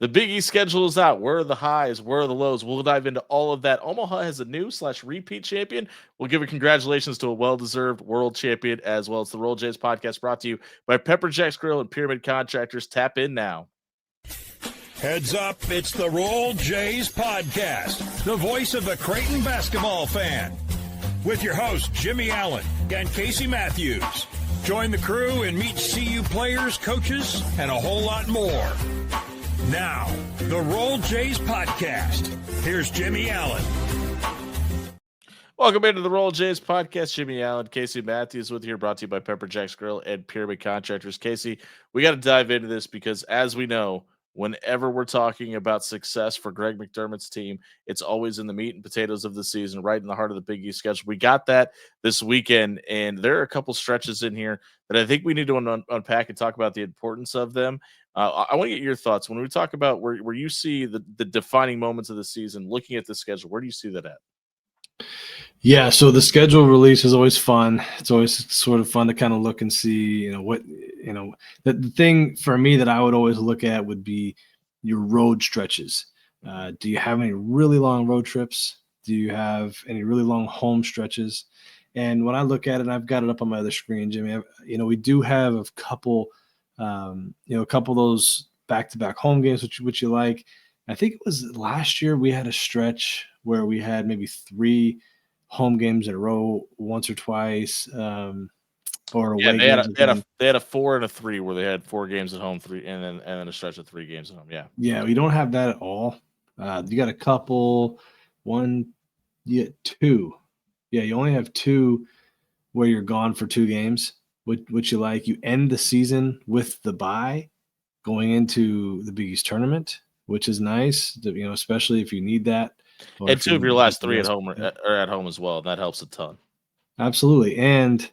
The Big East schedule is out. Where are the highs? Where are the lows? We'll dive into all of that. Omaha has a new/repeat champion. We'll give a congratulations to a well-deserved world champion, as well as the Roll Jays podcast brought to you by Pepper Jack's Grill and Pyramid Contractors. Tap in now. Heads up, it's the Roll Jays podcast, the voice of the Creighton basketball fan. With your hosts, Jimmie Allen and Casey Matthews. Join the crew and meet CU players, coaches, and a whole lot more. Now, the Roll Jays podcast. Here's Jimmie Allen. Welcome into the Roll Jays podcast. Jimmie Allen, Casey Matthews with you, brought to you by Pepper Jack's Grill and Pyramid Contractors. Casey, we got to dive into this because, as we know, whenever we're talking about success for Greg McDermott's team, it's always in the meat and potatoes of the season, right in the heart of the Big East schedule. We got that this weekend, and there are a couple stretches in here that I think we need to unpack and talk about the importance of them. I want to get your thoughts. When we talk about where you see the defining moments of the season, looking at the schedule, where do you see that at? Yeah, so the schedule release is always fun. It's always sort of fun to kind of look and see, the thing for me that I would always look at would be your road stretches. Do you have any really long road trips? Do you have any really long home stretches? And when I look at it, and I've got it up on my other screen, Jimmie, we do have a couple of those back-to-back home games, which you like. I think it was last year we had a stretch where we had maybe 3 home games in a row, once or twice, or away. Yeah, they had a 4 and a 3 where they had 4 games at home, 3 and then a stretch of 3 games at home. Yeah, we don't have that at all. You got a couple, 2. Yeah, you only have 2 where you're gone for 2 games, which you like. You end the season with the bye going into the Big East tournament, which is nice, especially if you need that. And 2 of your last 3 at home are at home as well. And that helps a ton. Absolutely. And,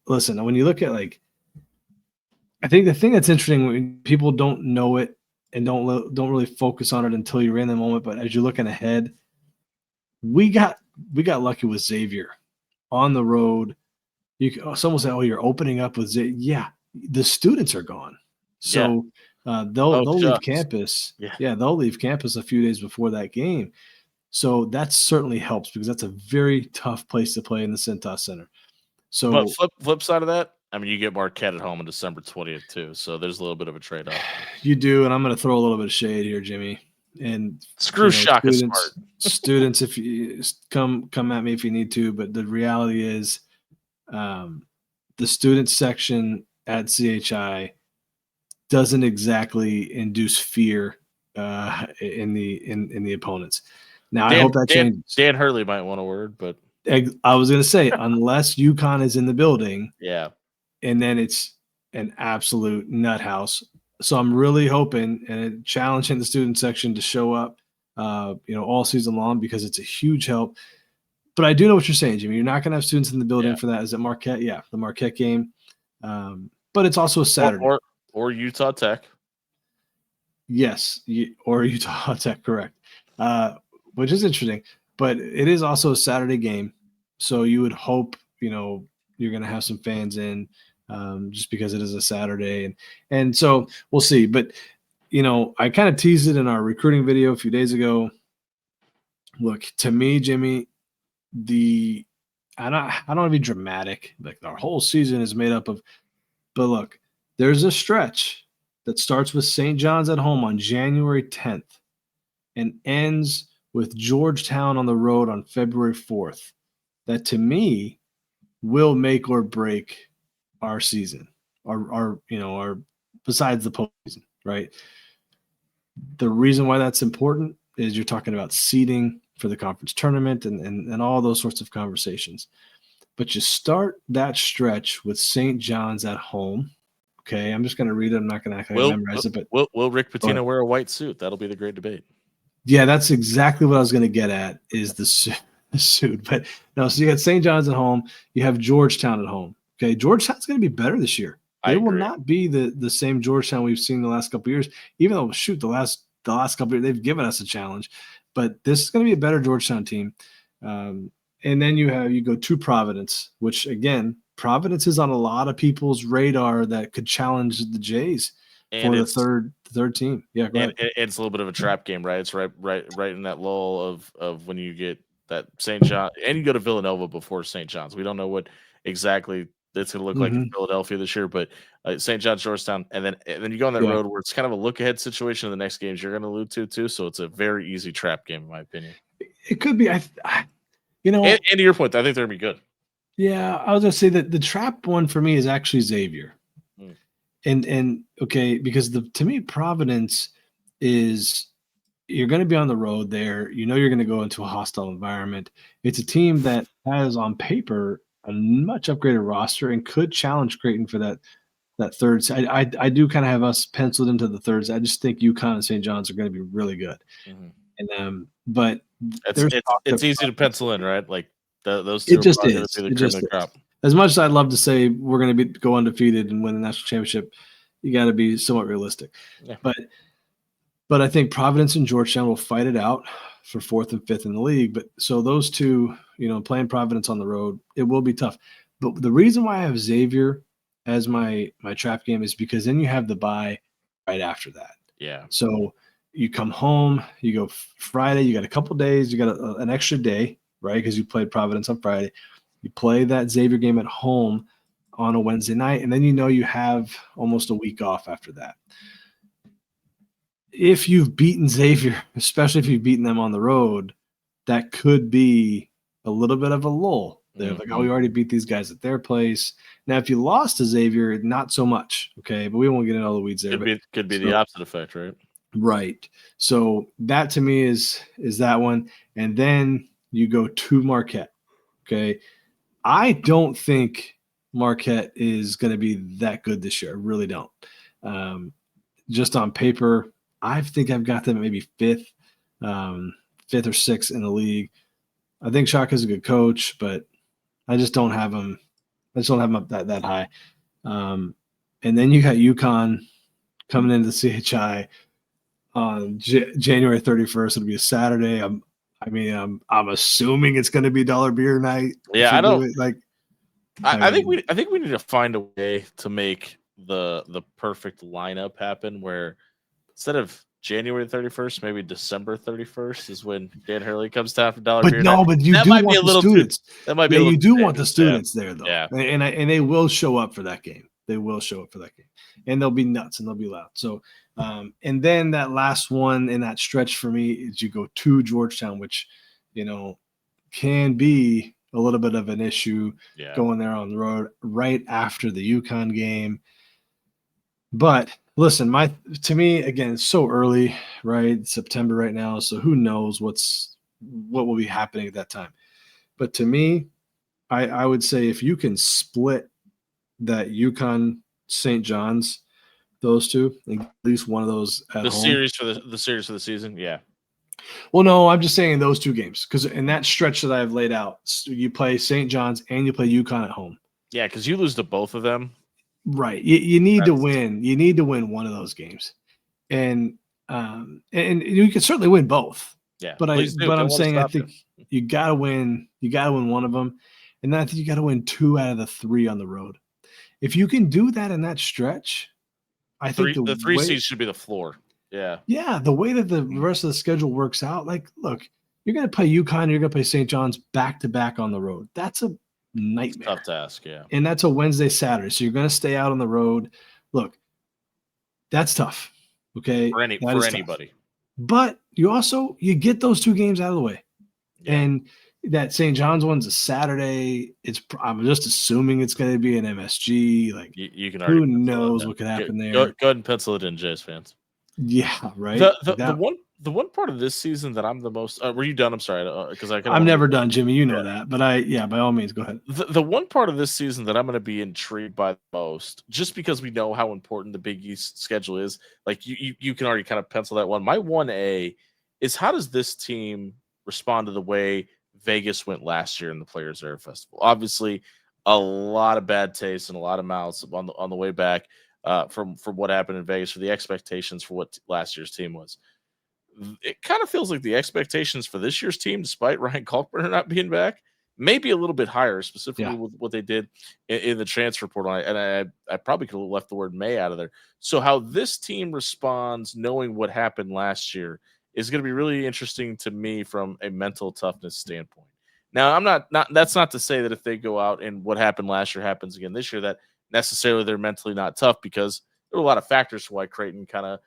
listen, when you look at I think the thing that's interesting when people don't know it and don't really focus on it until you're in the moment. But as you're looking ahead, we got lucky with Xavier on the road. Someone say, "Oh, you're opening up with Xavier." Yeah, the students are gone, so they'll leave campus. Yeah, they'll leave campus a few days before that game. So that certainly helps because that's a very tough place to play in the Cintas Center. So, but flip side of that, you get Marquette at home on December 20th too. So there's a little bit of a trade-off. You do, and I'm going to throw a little bit of shade here, Jimmie. And screw Shaka Smart. Students, if you come at me if you need to, but the reality is, the student section at CHI doesn't exactly induce fear in the opponents. Now, I hope that changes. Dan Hurley might want a word, but I was going to say, unless UConn is in the building, and then it's an absolute nut house. So I'm really hoping and challenging the student section to show up, all season long because it's a huge help. But I do know what you're saying, Jimmie. You're not going to have students in the building for that. Is it Marquette? Yeah, the Marquette game. But it's also a Saturday. Or Utah Tech. Yes, or Utah Tech, correct. Which is interesting. But it is also a Saturday game. So you would hope, you're going to have some fans in just because it is a Saturday. And so we'll see. But, I kind of teased it in our recruiting video a few days ago. Look, to me, Jimmie, I don't want to be dramatic. Like our whole season is made up of, but look, there's a stretch that starts with St. John's at home on January 10th and ends with Georgetown on the road on February 4th. That to me will make or break our season, our besides the postseason, right? The reason why that's important is you're talking about seeding for the conference tournament and all those sorts of conversations. But you start that stretch with St. John's at home. Okay, I'm just going to read it. I'm not going to memorize it. But will Rick Pitino wear a white suit? That'll be the great debate. Yeah, that's exactly what I was going to get at is the suit. But no, so you got St. John's at home. You have Georgetown at home. Okay, Georgetown's going to be better this year. They will not be the same Georgetown we've seen the last couple of years, even though, the last couple of years, they've given us a challenge. But this is going to be a better Georgetown team. And then you go to Providence, which, again, Providence is on a lot of people's radar that could challenge the Jays. And for the it's third team. Yeah, go ahead. and it's a little bit of a trap game, right? It's right in that lull of when you get that St. John, and you go to Villanova before St. John's. We don't know what exactly it's going to look like in Philadelphia this year, but St. John's, Georgetown, and then you go on that road where it's kind of a look ahead situation in the next games you're going to allude to too. So it's a very easy trap game, in my opinion. It could be. And to your point, I think they're going to be good. Yeah, I was going to say that the trap one for me is actually Xavier. And okay, because to me, Providence is, you're going to be on the road there. You're going to go into a hostile environment. It's a team that has on paper a much upgraded roster and could challenge Creighton for that third. I do kind of have us penciled into the thirds. I just think UConn and St. John's are going to be really good. And but it's easy to pencil in, right? Like those two. It just is. The cream of the crop. As much as I'd love to say we're going to go undefeated and win the national championship, you got to be somewhat realistic. Yeah. But I think Providence and Georgetown will fight it out for 4th and 5th in the league. But so those two, playing Providence on the road, it will be tough. But the reason why I have Xavier as my trap game is because then you have the bye right after that. Yeah. So you come home, you go Friday, you got a couple days, you got an extra day, right? Because you played Providence on Friday. You play that Xavier game at home on a Wednesday night, and then you have almost a week off after that. If you've beaten Xavier, especially if you've beaten them on the road, that could be a little bit of a lull. They're like, oh, we already beat these guys at their place. Now, if you lost to Xavier, not so much, okay? But we won't get into all the weeds there. Could be the opposite effect, right? Right. So that to me is that one. And then you go to Marquette, okay? I don't think Marquette is going to be that good this year. I really don't. Just on paper, I think I've got them maybe 5th or 6th in the league. I think Shaka's a good coach, but I just don't have him. I just don't have him up that high. And then you got UConn coming into the CHI on January 31st. It'll be a Saturday. I'm assuming it's going to be dollar beer night. Yeah, I don't like. I think we need to find a way to make the perfect lineup happen where instead of January 31st, maybe December 31st is when Dan Hurley comes down for dollar beer night. But you do want the students. That might be. You do want the students there though. Yeah, and they will show up for that game. They will show up for that game, and they'll be nuts and they'll be loud. So, and then that last one in that stretch for me is you go to Georgetown, which, can be a little bit of an issue going there on the road right after the UConn game. But listen, to me, again, it's so early, right? It's September right now, so who knows what will be happening at that time. But to me, I would say if you can split that UConn St. John's, those two, at least one of those at home. Series for the series for the season, yeah. Well, no, I'm just saying those two games because in that stretch that I've laid out, you play St. John's and you play UConn at home. Yeah, because you lose to both of them. Right. You need to win. You need to win one of those games. And you can certainly win both. Yeah. But I'm saying I think you gotta win one of them. And then I think you gotta win 2 out of the 3 on the road. If you can do that in that stretch, I think the 3 seeds should be the floor. Yeah. Yeah. The way that the rest of the schedule works out, like, look, you're gonna play UConn, you're gonna play St. John's back to back on the road. That's a nightmare. Tough task, yeah. And that's a Wednesday, Saturday. So you're going to stay out on the road. Look, that's tough. Okay. For anybody. Tough. But you get those 2 games out of the way. Yeah. And that St. John's one's a Saturday. I'm just assuming it's going to be an MSG. Like you can who knows what could happen there. Go ahead and pencil it in, Jays fans. Yeah, right. The one part of this season that I'm the most. Were you done? I'm sorry, because I'm never done, Jimmy. You know that, but by all means, go ahead. The one part of this season that I'm going to be intrigued by the most, just because we know how important the Big East schedule is. Like you can already kind of pencil that one. My 1A is how does this team respond to the way Vegas went last year in the Players Era Festival? Obviously, a lot of bad taste and a lot of mouths on the way back from what happened in Vegas for the expectations for what last year's team was. It kind of feels like the expectations for this year's team, despite Ryan Kalkbrenner not being back, maybe a little bit higher, specifically Yeah. with what they did in the transfer portal. And I probably could have left the word may out of there. So how this team responds, knowing what happened last year, is going to be really interesting to me from a mental toughness standpoint. Now, I'm not that's not to say that if they go out and what happened last year happens again this year, that necessarily they're mentally not tough, because there were a lot of factors why Creighton kind of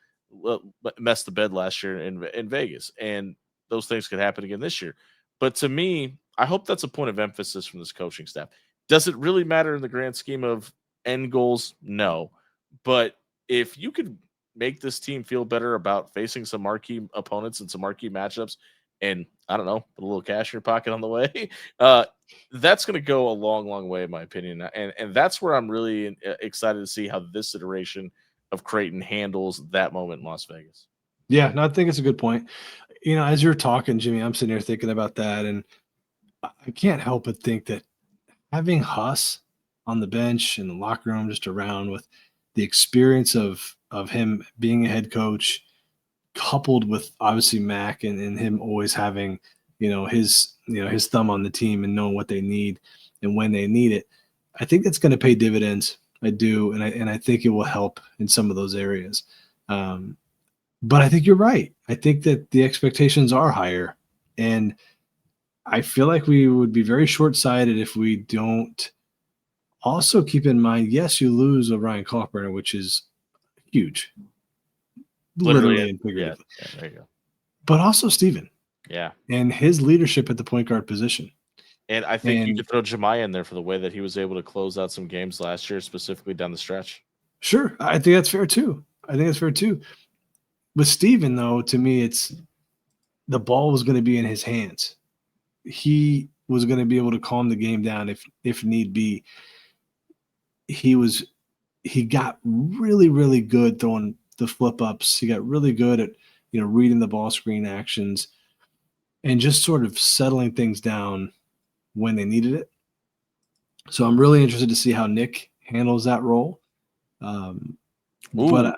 messed the bed last year in Vegas, and those things could happen again this year. But to me, I hope that's a point of emphasis from this coaching staff. Does it really matter in the grand scheme of end goals? No, but if you could make this team feel better about facing some marquee opponents and some marquee matchups, and I don't know, put a little cash in your pocket on the way, that's going to go a long, long way, in my opinion. And that's where I'm really excited to see how this iteration of Creighton handles that moment in Las Vegas. Yeah, no, I think it's a good point. As you're talking, Jimmie, I'm sitting here thinking about that, and I can't help but think that having Huss on the bench in the locker room, just around, with the experience of him being a head coach, coupled with obviously Mac and him always having his thumb on the team and knowing what they need and when they need it, I think that's going to pay dividends. I do, and I think it will help in some of those areas. But I think you're right. I think that the expectations are higher, and I feel like we would be very short-sighted if we don't also keep in mind, yes, you lose Ryan Kalkbrenner, which is huge. Literally and figuratively. Yeah, there you go. But also Steven. Yeah. And his leadership at the point guard position. And I think you could throw Jimmie in there for the way that he was able to close out some games last year, specifically down the stretch. Sure. I think that's fair too. With Steven, though, to me, it's the ball was going to be in his hands. He was going to be able to calm the game down if need be. He got really, really good throwing the flip ups. He got really good at reading the ball screen actions and just sort of settling things down when they needed it. So I'm really interested to see how Nick handles that role. But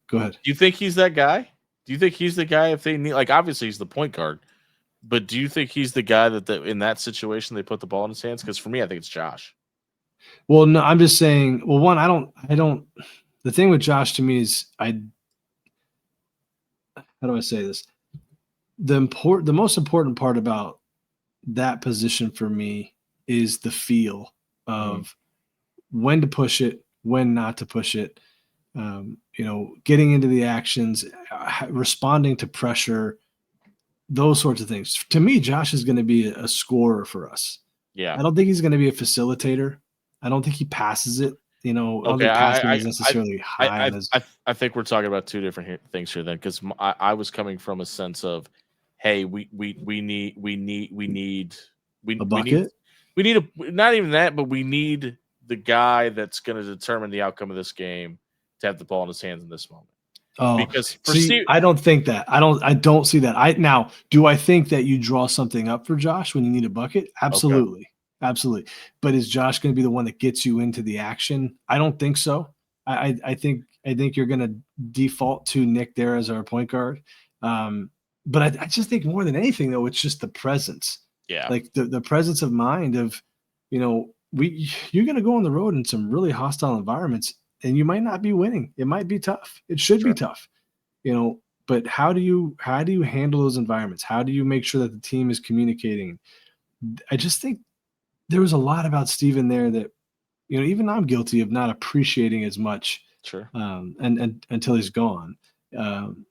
go ahead. Do you think he's that guy? Do you think he's the guy if they need, like, obviously he's the point guard, but do you think he's the guy that in that situation they put the ball in his hands? Because for me, I think it's Josh. Well, no, I'm just saying. Well, one, I don't. The thing with Josh to me is how do I say this? The most important part about that position for me is the feel of when to push it, when not to push it. Getting into the actions, responding to pressure, those sorts of things. To me, Josh is going to be a scorer for us. Yeah. I don't think he's going to be a facilitator. I don't think he passes it. I don't think passing is necessarily high. I think we're talking about two different things here then, because I was coming from a sense of, hey, we need a bucket. We need not even that, but we need the guy that's going to determine the outcome of this game to have the ball in his hands in this moment. Oh, because I don't think that. I don't see that. Now, do I think that you draw something up for Josh when you need a bucket? Absolutely. Okay. Absolutely. But is Josh going to be the one that gets you into the action? I don't think so. I think you're going to default to Nick there as our point guard. But I just think more than anything, though, it's just the presence. Yeah. Like the presence of mind of, you're going to go on the road in some really hostile environments, and you might not be winning. It might be tough. It should be tough, but how do you handle those environments? How do you make sure that the team is communicating? I just think there was a lot about Steven there that, even I'm guilty of not appreciating as much. Sure. And until he's gone,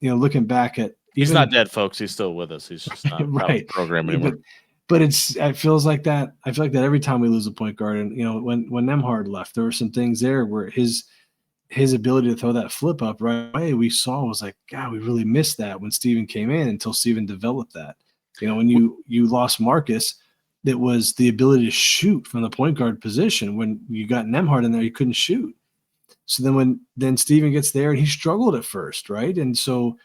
looking back at, he's not dead, folks. He's still with us. He's just not right. Program anymore. But it feels like that. I feel like that every time we lose a point guard, and when Nembhard left, there were some things there where his ability to throw that flip up right away, we saw was like, God, we really missed that when Steven came in, until Steven developed that. When you lost Marcus, that was the ability to shoot from the point guard position. When you got Nembhard in there, he couldn't shoot. So then Steven gets there, and he struggled at first, right? And so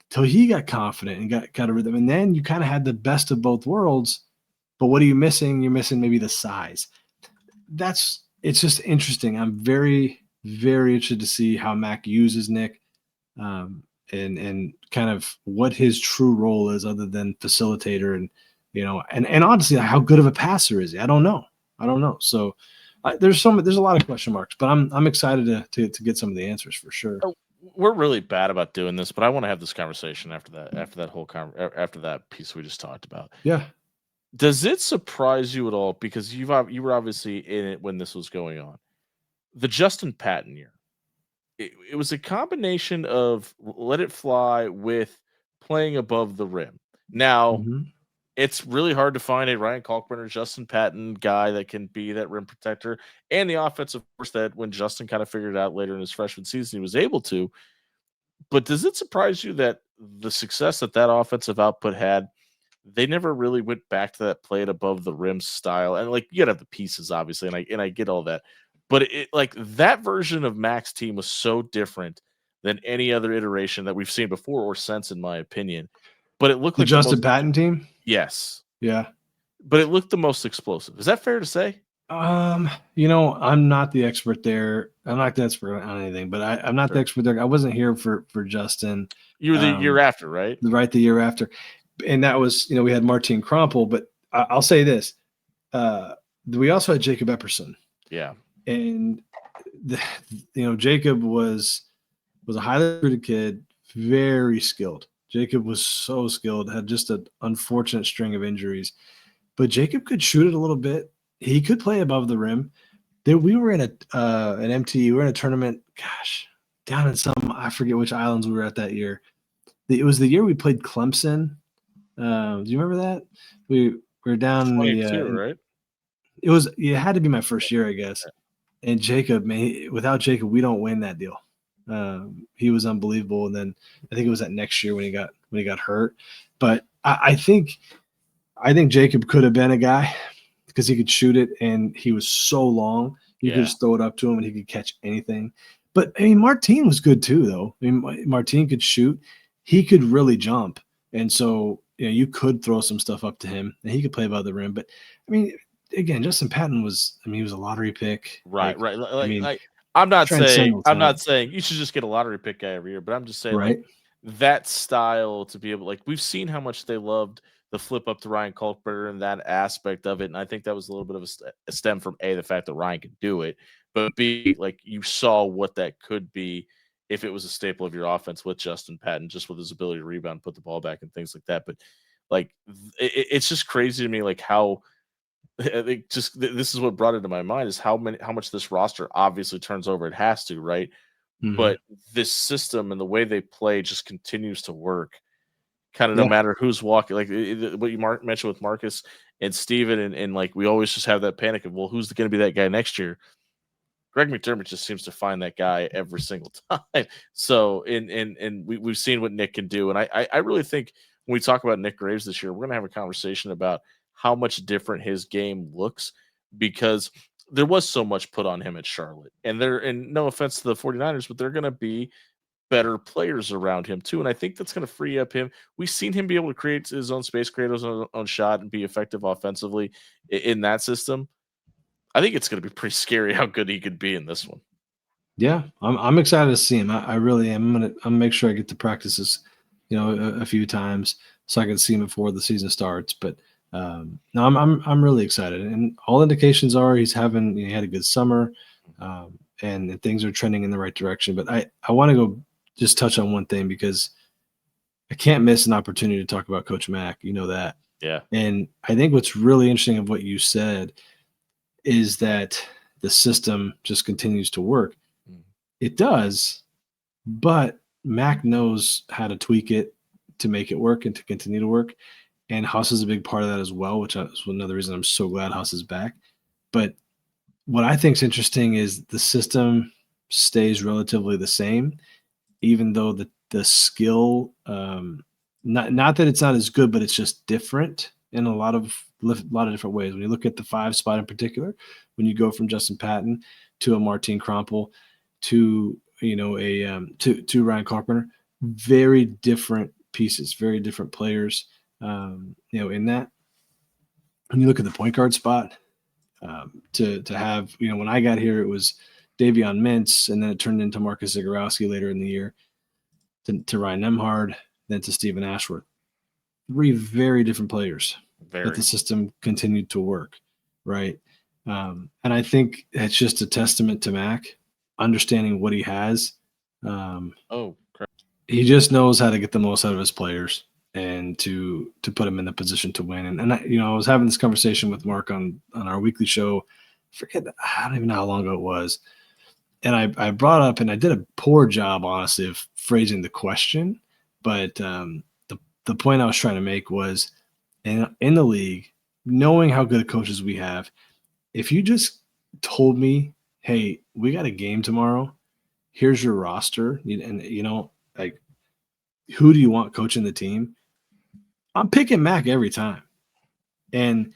till he got confident and got a rhythm, and then you kind of had the best of both worlds. But what are you missing? You're missing maybe the size. It's just interesting. I'm very, very interested to see how Mac uses Nick, and kind of what his true role is, other than facilitator. And And honestly, how good of a passer is he? I don't know. So there's a lot of question marks, but I'm excited to get some of the answers for sure. We're really bad about doing this, but I want to have this conversation after that piece we just talked about. Yeah. Does it surprise you at all, because you were obviously in it when this was going on, the Justin Patton year? It was a combination of let it fly with playing above the rim. Now, Mm-hmm. it's really hard to find a Ryan Kalkbrenner, Justin Patton guy that can be that rim protector, and the offensive force that when Justin kind of figured it out later in his freshman season, he was able to. But does it surprise you that the success that offensive output had, they never really went back to that play it above the rim style? And like, you gotta have the pieces, obviously, and I get all that. But it like that version of Mac's team was so different than any other iteration that we've seen before or since, in my opinion. But it looked The like Justin Patton team? yes. Yeah. But it looked the most explosive. Is that fair to say? I'm not the expert there. I'm not the expert on anything, but I'm not the Sure. expert there. I wasn't here for Justin. You were the year after, right? Right, the year after. And that was, we had Martin Krompel, but I'll say this. We also had Jacob Epperson. Yeah. And Jacob was a highly recruited kid, very skilled. Jacob was so skilled, had just an unfortunate string of injuries. But Jacob could shoot it a little bit. He could play above the rim. We were in an MTE. We were in a tournament, down in I forget which islands we were at that year. It was the year we played Clemson. Do you remember that? We were down 22, right? It had to be my first year, I guess. And Jacob, man, without Jacob, we don't win that deal. He was unbelievable. And then I think it was that next year when he got hurt. But I think Jacob could have been a guy because he could shoot it, and he was so long. You could just throw it up to him, and he could catch anything. But I mean, Martin was good too, though. I mean, Martin could shoot. He could really jump, and so you could throw some stuff up to him, and he could play above the rim. But I mean, again, Justin Patton he was a lottery pick. Right. I'm not saying you should just get a lottery pick guy every year, but I'm just saying like that style to be able, like, we've seen how much they loved the flip up to Ryan Kalkbrenner and that aspect of it. And I think that was a little bit of a stem from the fact that Ryan could do it, but B, like, you saw what that could be if it was a staple of your offense with Justin Patton, just with his ability to rebound, put the ball back and things like that. But like, it's just crazy to me, like how I think this is what brought it to my mind is how much this roster obviously turns over. It has to, right? Mm-hmm. But this system and the way they play just continues to work, kind of no matter who's walking. Like what you mentioned with Marcus and Steven, and like we always just have that panic of, well, who's going to be that guy next year? Greg McDermott just seems to find that guy every single time. So and we've seen what Nick can do, and I really think when we talk about Nick Graves this year, we're going to have a conversation about how much different his game looks, because there was so much put on him at Charlotte, and no offense to the 49ers, but they're going to be better players around him too. And I think that's going to free up him. We've seen him be able to create his own space, create his own shot, and be effective offensively in that system. I think it's going to be pretty scary how good he could be in this one. Yeah, I'm excited to see him. I really am. I'm gonna make sure I get to practices, a few times so I can see him before the season starts. But no, I'm really excited, and all indications are he had a good summer, and things are trending in the right direction. But I want to go just touch on one thing, because I can't miss an opportunity to talk about Coach Mack. You know that. Yeah. And I think what's really interesting of what you said is that the system just continues to work. It does, but Mac knows how to tweak it to make it work and to continue to work. And Huss is a big part of that as well, which is another reason I'm so glad Huss is back. But what I think is interesting is the system stays relatively the same, even though the skill, not that it's not as good, but it's just different in a lot of different ways. When you look at the 5 spot in particular, when you go from Justin Patton to a Martin Krompel to to Ryan Kalkbrenner, very different pieces, very different players. In that, when you look at the point guard spot, to have, when I got here, it was Davion Mintz, and then it turned into Marcus Zagorowski later in the year, to Ryan Nembhard, then to Stephen Ashworth. 3 very different players. that the system continued to work, right? And I think it's just a testament to Mac understanding what he has. He just knows how to get the most out of his players and to put them in the position to win. And I was having this conversation with Mark on our weekly show. I don't even know how long ago it was. And I brought up, and I did a poor job, honestly, of phrasing the question. But the point I was trying to make was in the league, knowing how good coaches we have, if you just told me, hey, we got a game tomorrow, here's your roster, and like, who do you want coaching the team? I'm picking Mac every time. And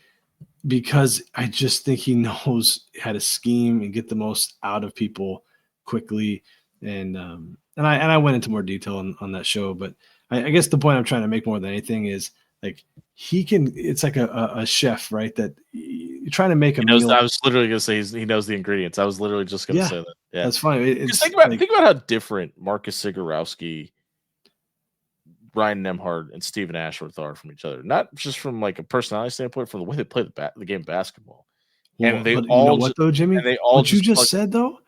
because I just think he knows how to scheme and get the most out of people quickly. And I went into more detail on that show, but I guess the point I'm trying to make more than anything is, like, it's like a chef, right? That you're trying to make a meal. I was literally going to say he knows the ingredients. I was literally just going to say that. Yeah, that's fine. Think about how different Marcus Zagorowski, Ryan Nembhard, and Stephen Ashworth are from each other. Not just from like a personality standpoint, from the way they play the game of basketball. Well, and they but all, you know what, though, Jimmy? And they all what you just said, though,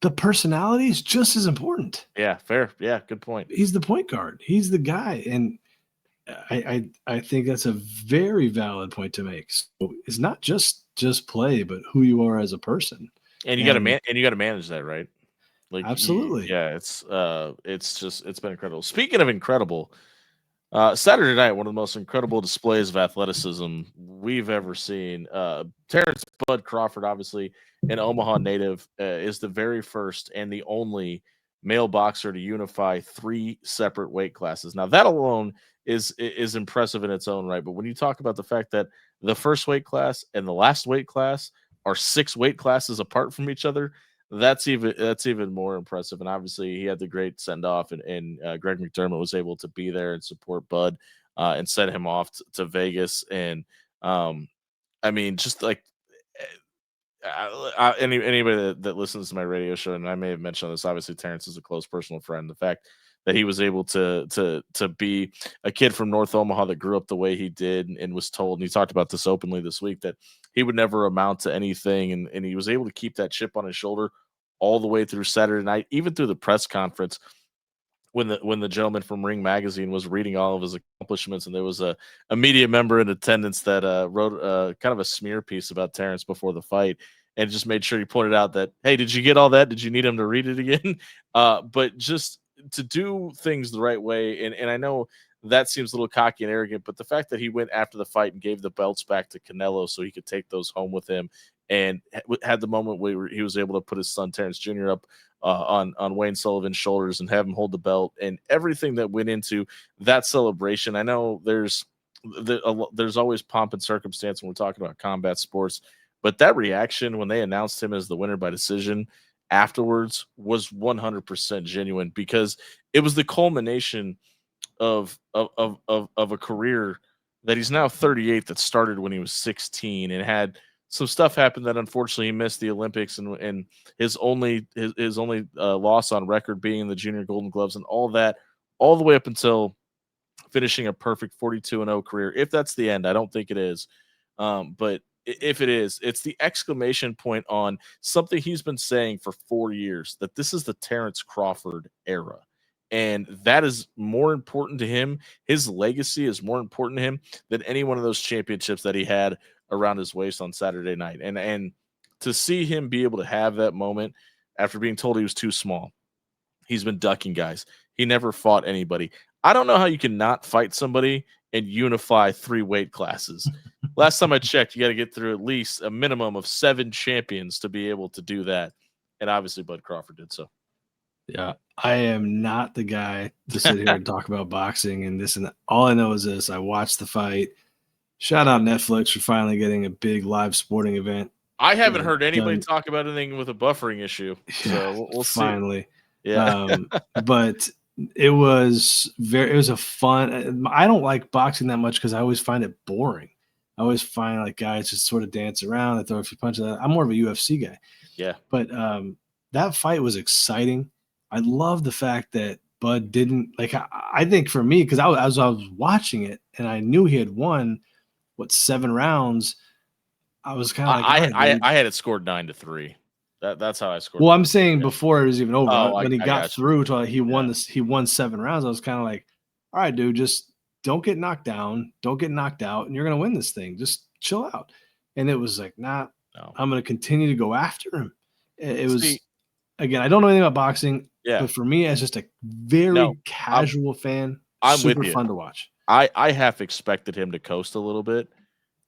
the personality is just as important. Yeah, fair. Yeah, good point. He's the point guard. He's the guy, and I think that's a very valid point to make. So it's not just play, but who you are as a person. And you got to manage that, right? Like, absolutely. It's been incredible. Speaking of incredible, Saturday night, one of the most incredible displays of athleticism we've ever seen. Terrence Bud Crawford, obviously an Omaha native, is the very first and the only male boxer to unify 3 separate weight classes. Now, that alone is impressive in its own right. But when you talk about the fact that the first weight class and the last weight class are 6 weight classes apart from each other, that's even more impressive. And obviously he had the great send off, and Greg McDermott was able to be there and support Bud and send him off to Vegas. And I mean, just like anybody that listens to my radio show, and I may have mentioned this, obviously Terrence is a close personal friend. The fact that he was able to be a kid from North Omaha that grew up the way he did, and was told, and he talked about this openly this week, that he would never amount to anything, and he was able to keep that chip on his shoulder all the way through Saturday night, even through the press conference when the gentleman from Ring Magazine was reading all of his accomplishments, and there was a media member in attendance that wrote kind of a smear piece about Terrence before the fight, and just made sure he pointed out that, hey, did you get all that? Did you need him to read it again? But just to do things the right way, and I know that seems a little cocky and arrogant, but the fact that he went after the fight and gave the belts back to Canelo so he could take those home with him, and had the moment where he was able to put his son Terrence Jr. up on Wayne Sullivan's shoulders and have him hold the belt, and everything that went into that celebration. I know there's always pomp and circumstance when we're talking about combat sports, but that reaction when they announced him as the winner by decision afterwards was 100% genuine, because it was the culmination of a career that he's now 38 that started when he was 16, and had some stuff happen that unfortunately he missed the Olympics, and his only loss on record being the Junior Golden Gloves, and all that, all the way up until finishing a perfect 42-0 career. If that's the end, I don't think it is, but if it is, it's the exclamation point on something he's been saying for 4 years, that this is the Terrence Crawford era. And that is more important to him. His legacy is more important to him than any one of those championships that he had around his waist on Saturday night. And to see him be able to have that moment after being told he was too small. He's been ducking guys. He never fought anybody. I don't know how you can not fight somebody and unify 3 weight classes. Last time I checked, you got to get through at least a minimum of 7 champions to be able to do that. And obviously Bud Crawford did so. Yeah, I am not the guy to sit here and talk about boxing and this and that. All I know is this: I watched the fight. Shout out Netflix for finally getting a big live sporting event. I haven't heard anybody talk about anything with a buffering issue. So we'll finally. See. Yeah. But it was a fun. I don't like boxing that much because I always find it boring. I always find like guys just sort of dance around and throw a few punches. I'm more of a UFC guy. Yeah. But that fight was exciting. I love the fact that Bud didn't, like, I think for me, because I was watching it and I knew he had won, 7 rounds, I was kind of like, I had it scored 9-3. That's how I scored. Well, I'm saying before it was even over, when he got through to he won 7 rounds. I was kind of like, all right, dude, just don't get knocked down, don't get knocked out, and you're gonna win this thing. Just chill out. And it was like, nah, no. I'm gonna continue to go after him. It was, again, I don't know anything about boxing, but for me, as just a very casual fan, I'm super with you. fun to watch. I half expected him to coast a little bit,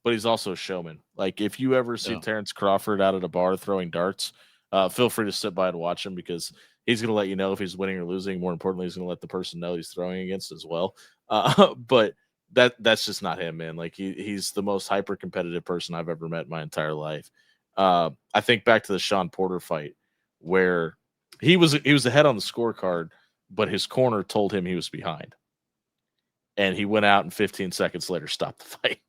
but he's also a showman. Like, if you ever see Terrence Crawford out at a bar throwing darts, feel free to sit by and watch him, because he's going to let you know if he's winning or losing. More importantly, he's going to let the person know he's throwing against as well. But that's just not him, man. Like, he's the most hyper competitive person I've ever met in my entire life. I think back to the Sean Porter fight, where he was ahead on the scorecard, but his corner told him he was behind. And he went out and 15 seconds later stopped the fight.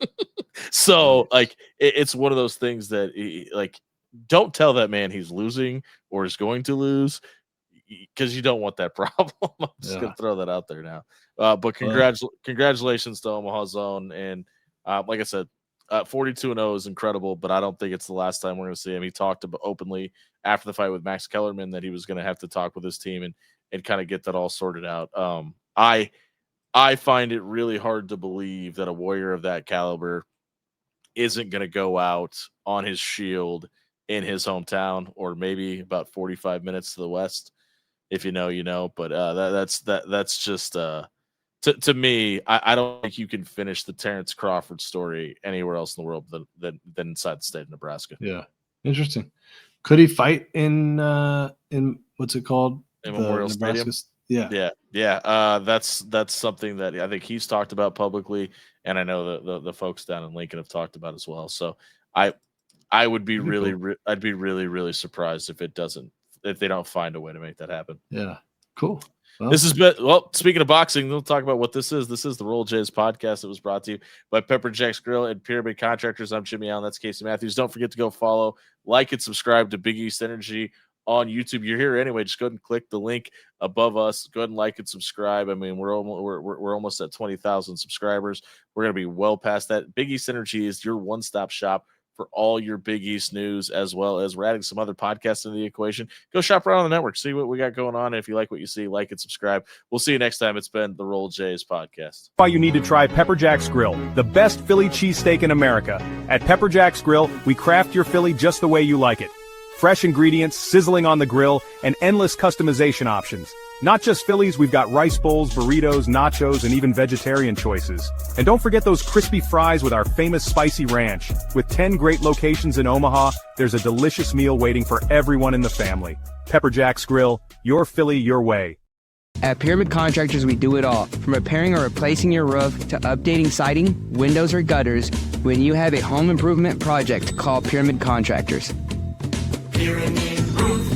So, like, it's one of those things that, like, don't tell that man he's losing or is going to lose, because you don't want that problem. I'm just going to throw that out there now. But congratulations to Omaha Zone. And like I said, 42-0 is incredible, but I don't think it's the last time we're going to see him. He talked about openly after the fight with Max Kellerman that he was going to have to talk with his team and kind of get that all sorted out. I find it really hard to believe that a warrior of that caliber isn't going to go out on his shield in his hometown, or maybe about 45 minutes to the west. If you know, you know. But that's just to me. I don't think you can finish the Terrence Crawford story anywhere else in the world than inside the state of Nebraska. Yeah, interesting. Could he fight in what's it called? In Memorial Stadium. Yeah. That's something that I think he's talked about publicly, and I know the folks down in Lincoln have talked about as well. So I would be I'd be really surprised if they don't find a way to make that happen. Yeah, cool. Well, speaking of boxing, we'll talk about what this is. This is the Roll Jays podcast that was brought to you by Pepper Jack's Grill and Pyramid Contractors. I'm Jimmie Allen. That's Casey Matthews. Don't forget to go follow, like, and subscribe to Big East Energy on YouTube. You're here anyway. Just go ahead and click the link above us. Go ahead and like and subscribe. I mean, we're almost at 20,000 subscribers. We're going to be well past that. Big East Energy is your one-stop shop for all your Big East news, as well as we're adding some other podcasts into the equation. Go shop around on the network. See what we got going on. And if you like what you see, like and subscribe. We'll see you next time. It's been the Roll Jays podcast. Why you need to try Pepper Jack's Grill, the best Philly cheesesteak in America. At Pepper Jack's Grill, we craft your Philly just the way you like it. Fresh ingredients, sizzling on the grill, and endless customization options. Not just Phillies, we've got rice bowls, burritos, nachos, and even vegetarian choices. And don't forget those crispy fries with our famous spicy ranch. With 10 great locations in Omaha, there's a delicious meal waiting for everyone in the family. Pepper Jack's Grill, your Philly, your way. At Pyramid Contractors, we do it all. From repairing or replacing your roof to updating siding, windows, or gutters. When you have a home improvement project, call Pyramid Contractors. Pyramid Roof.